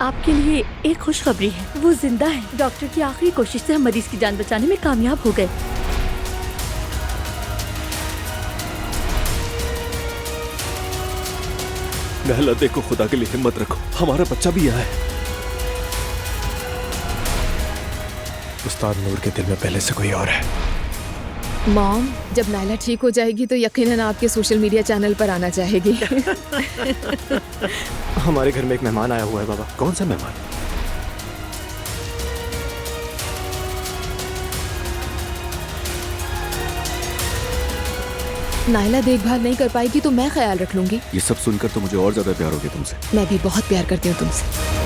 आपके लिए एक खुशखबरी है, वो जिंदा है। डॉक्टर की आखिरी कोशिश से हम मरीज की जान बचाने में कामयाब हो गए। नहला, देखो, खुदा के लिए हिम्मत रखो, हमारा बच्चा भी यहाँ है। उस्ताद नूर के दिल में पहले से कोई और है। मॉम, जब नायला ठीक हो जाएगी तो यकीनन आपके सोशल मीडिया चैनल पर आना चाहेगी। हमारे घर में एक मेहमान आया हुआ है बाबा। कौन सा मेहमान? नायला देखभाल नहीं कर पाएगी तो मैं ख्याल रख लूंगी। ये सब सुनकर तो मुझे और ज्यादा प्यार हो गया तुमसे। मैं भी बहुत प्यार करती हूँ तुमसे।